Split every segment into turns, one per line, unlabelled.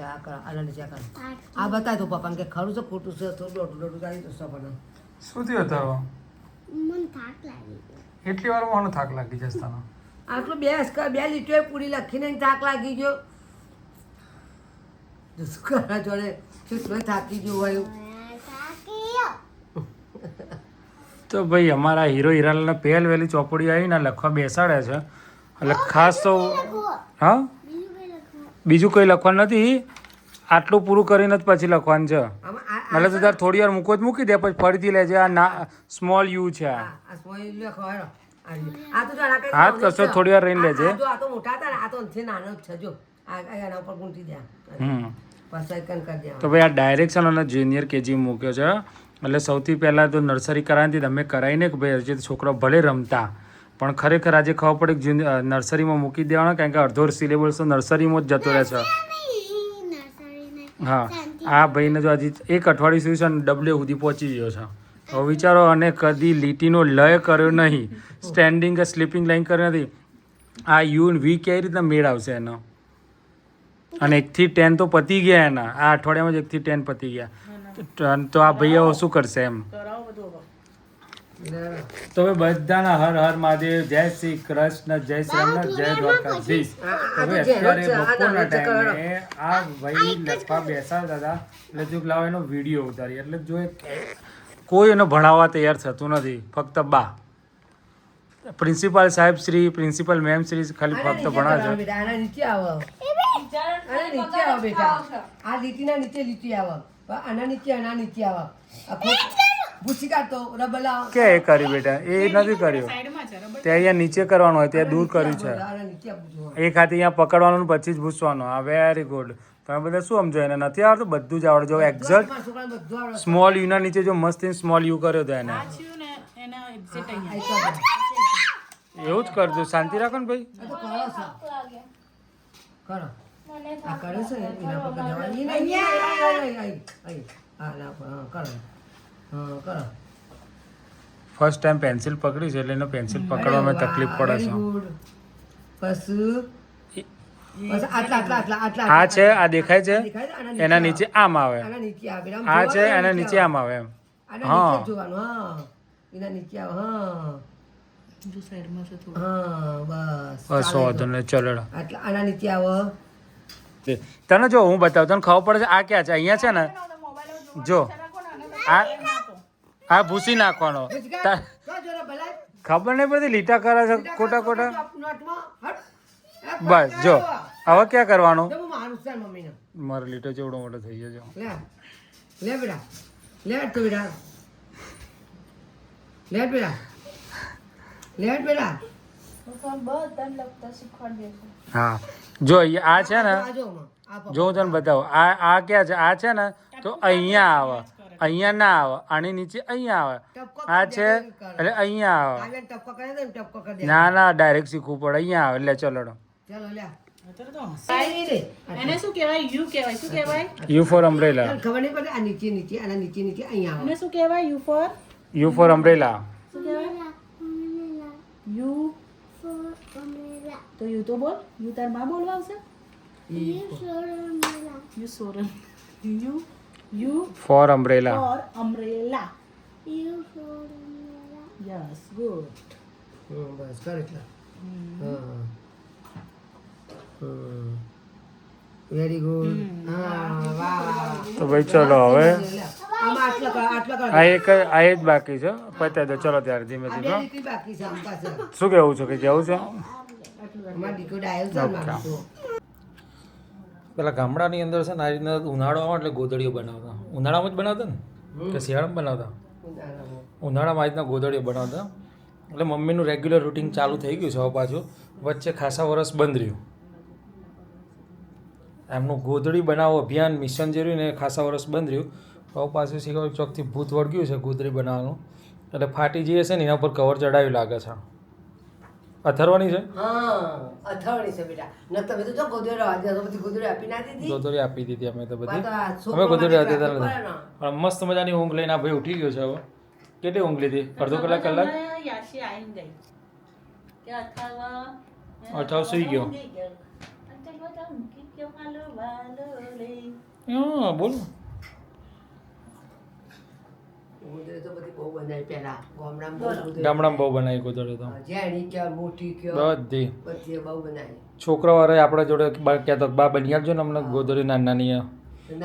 કે આ કર આના નીચે કર આ બતાય તો પપ્પાને કે ખરું છે ખોટું છે થોડું ડોટું થાય તો સપન
શું થયું તારો
મને થાક લાગી
એટલી વારમાં મને થાક લાગી જશે તને
આટલું બે લીટીઓ પૂરી લખીને થાક લાગી ગયો શું કરા જોડે શું થાકી ગયું હોય
તો ભાઈ અમારા હીરો હીરાલાલને પહેલ વહેલી ચોપડી આવીને લખવા બેસાડ્યા છે એટલે ખાસ તો હા બીજું કંઈ લખવાનું નથી આટલું પૂરું કરીને જ પછી લખવાનું છે એટલે તો તાર થોડી વાર મૂકો જ મૂકી દે પછી ફરીથી લેજે આ ના સ્મોલ યુ છે આ હા કશો થોડી વાર રહીને લેજે
આ તો મોટા હતા ને આ તો નાનો જ છે જો એના ઉપર ગુંટી દે
તો ભાઈ આ ડાયરેક્શન અને જુનિયર કેજી મૂક્યો છે એટલે સૌથી પહેલાં તો નર્સરી કરાવીને અમે કરાવીને કે ભાઈ હજી છોકરો ભલે રમતા પણ ખરેખર આજે ખબર પડે કે નર્સરીમાં મૂકી દેવાનો કારણ કે અડધો સિલેબસ તો નર્સરીમાં જ જતો રહે છે હા આ ભાઈને જો હજી એક અઠવાડિયું સુધી છે ને ડબલે સુધી પહોંચી ગયો છે હવે વિચારો અને કદી લીટીનો લય કર્યો નહીં સ્ટેન્ડિંગ કે સ્લીપિંગ લાઈન કર્યો નથી આ યુ વી કઈ રીતના મેળ આવશે એનો અને 1 થી 10 તો પતી ગયા એના આ અઠવાડિયામાં જ 1 થી 10 પતી ગયા તો આ ભાઈઓ શું કરશે એમ તો હવે બધાના હર હર મહાદેવ જય શ્રી કૃષ્ણ જય શ્રી રામ જય દ્વારકાધીશ હવે અત્યારે બપોરના ટાઈમે આ ભાઈ લખવા બેસાડતા હતા એટલે જો લાવો એનો વિડીયો ઉતારી એટલે જો કોઈ એને ભણાવવા તૈયાર થતું નથી ફક્ત બા પ્રિન્સિપાલ સાહેબ શ્રી પ્રિન્સિપલ મેમ શ્રી ખાલી ફક્ત ભણાવે છે
નીચે આવો બેટા આ લીટીના નીચે લીટી આવો આના નીચે આવો ભૂસી કાઢતો રબલા
કે એ કર્યું બેટા એ નથી કર્યું તે અહીંયા નીચે કરવાનું હોય ત્યાં દૂર કર્યું છે એક હાથે અહીંયા પકડવાનું પછી જ ભૂસવાનું હા વેરી ગુડ તમે બધા શું સમજો એને નથી આવડતું બધું જ આવડે જો એક્ઝેક્ટ સ્મોલ યુના નીચે જો મસ્ત સ્મોલ યુ કર્યો તો એને એવું જ કરજો શાંતિ રાખો ને ભાઈ
કરો આ કરે છે એના પર જવાની કરો
ફર્સ્ટ ટાઈમ પેન્સિલ પકડી છે એટલે એને પેન્સિલ પકડવામાં તકલીફ પડે છે આ છે આ દેખાય છે એના નીચે આમ આવે આ છે એના નીચે આમ આવે એમ હા
એના નીચે આવે હા
બસ વાંધો નહીં ચલો
આના નીચે આવો
તને જો હું બતાવું તને ખબર પડે છે આ ક્યાં છે અહીંયા છે ને જો આ ભૂસી નાખવાનો ખબર નહીં પડતી લીટા કરે છે ખોટા ખોટા બસ જો હવે ક્યાં કરવાનું મારો લીટો ચેવડો મોટો થઈ ગયો
લે બેટા લે તો બેટા લે બેટા લે બેટા
હા જો આ છે ને જો હું તને બતાવું આ ક્યાં છે આ છે ને તો અહીંયા આવે અહીંયા ના આવે આની નીચે અહીંયા આવે આ છે એટલે અહીંયા આવે ના ના ડાયરેક્ટ શીખવું પડે અહીંયા આવે એટલે ચલો
એને શું કહેવાય યુ કહેવાય શું કહેવાય
યુ ફોર અમ્બ્રેલા
ખબર નહીં પડે આ નીચે નીચે આના નીચે નીચે અહીંયા આવે
એને શું કહેવાય
યુ ફોર અમ્બ્રેલા
શું કહેવાય યુ તો યુ તો બોલ યુ તાર માં બોલવા આવશે યુ સોરન you
for umbrella
yes good
બસ કર એટલા વેરી ગુડ
તો ભાઈ ચલો હવે
આમાં આટલા
આ એક જ બાકી છે પતાવી દો ચલો ત્યારે ધીમે ધીમે
બાકી છે આમ પાસે
શું કેવું છે કે કેવું છે
અમાર દીકરો ડાયો છે મારો
પેલા ગામડાની અંદર છે ને આ રીતના ઉનાળો આવે એટલે ગોદડીઓ બનાવતા ઉનાળામાં જ બનાવતા ને કે શિયાળામાં બનાવતા ઉનાળામાં આ રીતના ગોદડીઓ બનાવતા એટલે મમ્મીનું રેગ્યુલર રૂટીન ચાલુ થઈ ગયું છે હવે પાછું વચ્ચે ખાસા વર્ષ બંધ રહ્યું એમનું ગોદડી બનાવો અભિયાન મિશન જે રહ્યું ને એ ખાસા વર્ષ બંધ રહ્યું હવે પાછું શીખવા ચોકથી ભૂત વળગ્યું છે ગોદડી બનાવવાનું એટલે ફાટી જઈએ છે ને એના પર કવર ચડાવી લાગે છે અથરવાની છે
અથાવણી છે બેટા ન તમે તો જો ગોદડો આજે તો બધી ગોદડી આપી ના દીધી
ગોદડી આપી દીધી અમે તો બધી અમે ગોદડી આપી દીધી પણ મસ્ત મજાની ઊંઘ લઈને આ ભાઈ ઉઠી ગયો છે હવે કેટલી ઊંઘ લીધી અડધો કલાક
યાશી આઈને ગઈ કે
અઠાવ સુઈ ગયો હા બોલ.
ગોદરેજ તો બધી બહુ બનાવી પહેલા ગામડામાં બહુ ગોદરેજ
ગામડામાં બહુ બનાવી ગોદડે તો
જેણી કે મોટી કે
બધી
બધી બહુ બનાવી
છોકરો વાળા આપણા જોડે કહેતો બા બની આપજો ને અમને ગોદડી નાની નાની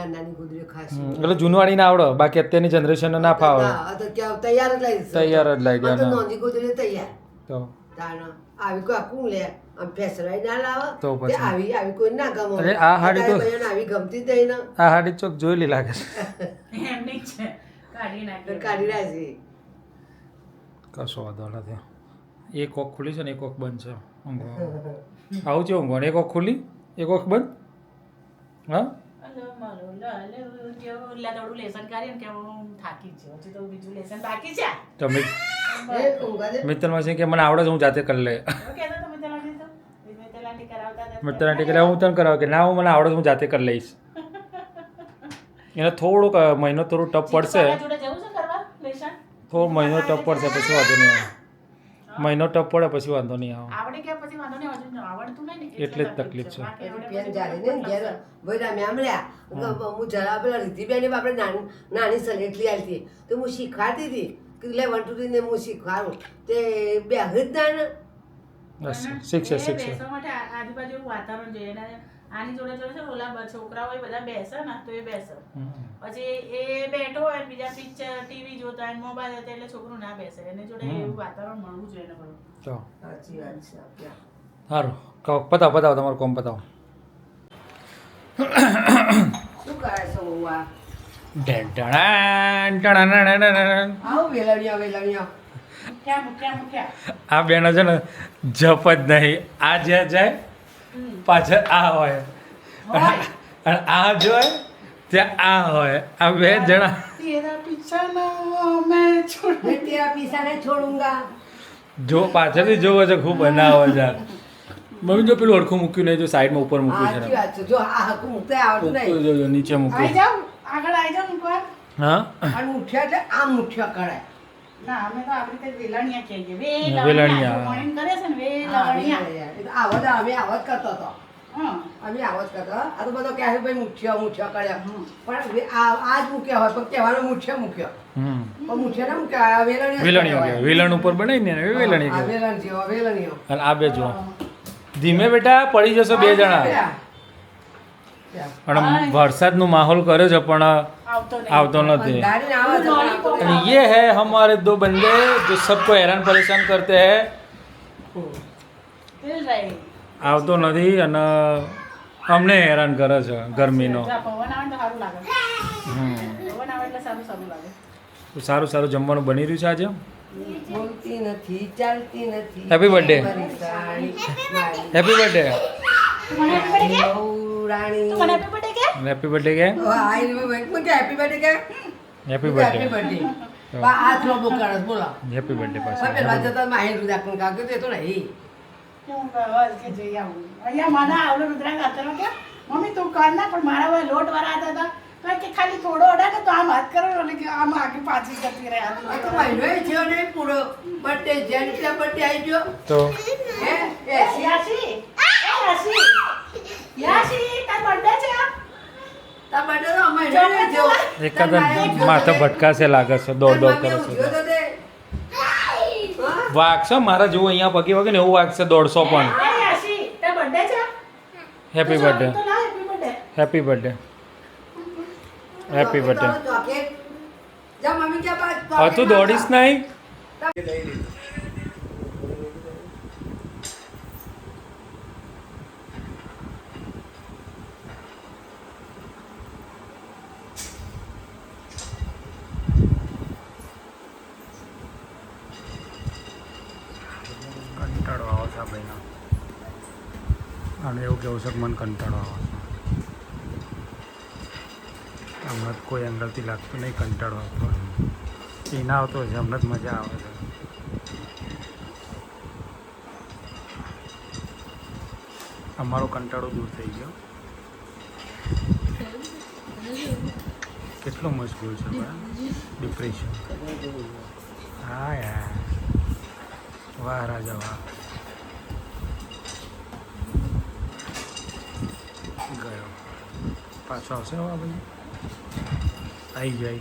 નાની ગોદરેજ ખાસ
એટલે જૂનવાણી ના આવડે બાકી અત્યારની જનરેશન ના ફાવે
તો ક્યાં તૈયાર જ લઈ
તૈયાર જ લઈ ગયા
નોંધી ગોદરેજ તૈયાર
તો
તાણ આવી કોઈ આખું લે આમ ફેસરાઈ ના લાવે
તો પછી.
તે આવી કોઈ ના ગમે
અરે આ હાડી તો-
બહેન આવી ગમતી જ નહીં ને
આ હાડી ચોક જોયેલી લાગે છે
એમની જ છે કાઢી
તો
નાખી
કાઢી રાખી
કશો વાંધો નથી એક ઓખ ખુલી છે ને એક ઓખ બંધ છે ઊંઘવા આવું છે ઊંઘવાનું એક ઓખ ખુલી એક ઓખ બંધ હા
થોડું લેસન કરીને કે હું થાકી જ છું હજી તો બીજું લેસન બાકી છે
તમે
એ ઊંઘા દે
મિત્રમાં છે કે મને આવડે છે હું જાતે કરી લે
એવું કહેતો તમે તેલાટી તો તેલાટી કરાવતા હતા
મિત્રના ટીકરે હું તને કરાવ કે ના હું મને આવડે છે હું જાતે કરી લઈશ એને થોડુંક મહિનો થોડું ટપ પડશે
મારા જોડે જવું છે કરવા લેસન
થોડો મહિનો ટપ પડશે પછી વાંધો નહીં આવે મહિનો ટપ પડે પછી વાંધો નહીં આવે
આવડે કે પછી વાંધો નહીં હજુ આવડતું નહીં ને
એટલે જ તકલીફ છે.
બાકી આવડે
પેન
પછી
જાળી
બહુ
ને ઘેર
પ્રોબ્લેમ.
ભાઈ રામે આમ રહ્યા હું જરા પેલા રીતિબેન આપણે નાની સલેટલી આવી હતી તો હું શીખવાડતી હતી કે લે 1 2 3 ને હું શીખવાડું તે બે જ ના ને
બસ શીખશે
એ
શીખશે
બેસવા માટે આજુબાજુ વાતાવરણ જોઈએ અને આની જોડે જોડે છે ને ઓલા છોકરાઓ એ બધા બેસે ને તો એ બેસે પછી એ બેઠો હોય ને બીજા પિક્ચર ટીવી જોતા હોય મોબાઈલ જોતા એટલે છોકરું ના બેસે એને જોડે એવું વાતાવરણ મળવું જોઈએ ને બધું
તો
સાચી વાત છે આપણે.
સારું કહો પતાવો તમારું કોમ પતાવો
શું કરે છે હું આ આવો વેલણિયા
મૂક્યા
આ બેનો છે ને જપ જ નહીં આ જ્યાં જાય પાછળ આ હોય અને આ જોય ત્યાં આ હોય આ બે જણા
તેરા પીછા ના મેં છોડ
મેં તેરા પીસા નહીં છોડુંગા
જો પાછળથી જોવો છે ખૂબ બનાવો છે મમ્મી જો પેલું અડખું મૂક્યું નહીં જો સાઈડમાં ઉપર મૂક્યું
સાચી
છે
વાત છે જો આ હકું મૂકતા આવડતું નહીં
જો નીચે
આઈ
મૂક્યું
જાવ આગળ આઈ જાવ મૂકવા
હા
અને ઉઠ્યા એટલે આમ ઉઠ્યા કરાય
ના અમે તો આપણી રીતે વેલણિયા કહીએ
વેલણિયા.
મોર્નિંગ કરે છે ને
હા,
વેલણિયા
એ તો આવો જ અમે આવો જ કરતો હતો
હા
અમે આવો જ કરતો આ તો બધો કહે ભાઈ મૂઠ્યો કર્યા પણ આ જ મૂક્યા હોય પણ કહેવાનો મૂક્યો
હમ
પણ મૂઠ્યો ના મૂક્યા વેલણીઓ જ
વેલણીઓ
કહેવાય.
કહેવાય વેલણ ઉપર બનાવીને ને એ વેલણી
હા,
કહેવાય
વેલણ જેવો વેલણીઓ
અને આ બે જો ધીમે બેટા પડી જશો બે જણા
ત્યાં.
અને વરસાદનો માહોલ કર્યો છે પણ
આવતો નહીં
આવતો નથી
ગાડીને આવે છે પણ આવતો
અને
નહીં.
ये है हमारे दो बंदे जो सबको हैरान परेशान करते हैं
તેલ રહે
આવતો નથી અને અમને હેરાન કરે છે ગરમીનો
જા, પવન આવે ને તો સારું લાગે
હમ.
પવન આવે એટલે સારું સારું લાગે
તો સારું સારું જમવાનું બની રહ્યું છે આજે
બોલતી નથી ચાલતી નથી
Happy birthday.
પરેશાની મારી
હેપી બર્થડે
તું મને happy birthday કે?
બહુ રાણી.
તું મને happy birthday કે?
હેપી બર્થડે કે
ઓ, આઈ રહ્યું ભાઈ. મને કે happy birthday કે?
Happy
Happy
birthday
birthday. બા, હાથ લોબો કરે છે, બોલો.
હેપી બર્થડે
હવે
પાછું
પેલા જતા માહિર રુદ્રાક્ષનું કાગળ તો નહીં.
હું બસ કે જઈ આવું અહીંયા મને આવડો રુદ્રાંગ અત્યારે કે મમ્મી તું કર ના પણ મારા હવે લોટ વરાતા હતા કારણ કે ખાલી થોડો અડા ને તો આમ હાથ કરો એટલે કે આમ આગળ પાછી જતી રહે
આ તો મહિનોય થયો નહીં પૂરો. birthday, જેન્ટ્સના birthday આવી ગયો.
તો
હે?
યાસી યાસી યાસી તાર બર્થડે છે
તાર birthday તો મહિનો નહીં થયો.
એકાદ
તાર માએ ઉજવ્યો
માથે
તો
ભટકાશે લાગે છે દોડ દોડ કરે
તાર માએ
છે
ઉજવ્યો તો તે. હા?
વાગશે મારા જેવું અહીંયા પગે વગે ને એવું વાગશે 150 પણ
એ યાસી તાર બર્થડે છે
હેપી
તો
બર્થડે
તો લા happy birthday
happy birthday happy birthday
તો ચોકલેટ. જા મમ્મી કે પાછ
હવે
ચોકલેટ
તું દોડીશ નહીં કંટાળો આવે છે આ ભાઈનો અને એવું કેવું છે કે મને કંટાળો આવે છે હમણાં જ કોઈ એંગલથી લાગતું નહીં કંટાળો આવતો એ ના આવતો હોય છે હમણાં જ મજા આવે છે અમારો કંટાળો દૂર થઈ ગયો કેટલો મશગુલ છે ડિપ્રેશન હા યાર વાહ રાજા વાહ ગયો પાછો આવશે હવે ભાઈ આવી ગયો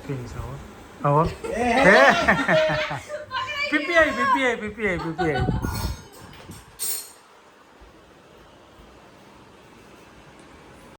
કેવી છે હવે પીપીઆઈ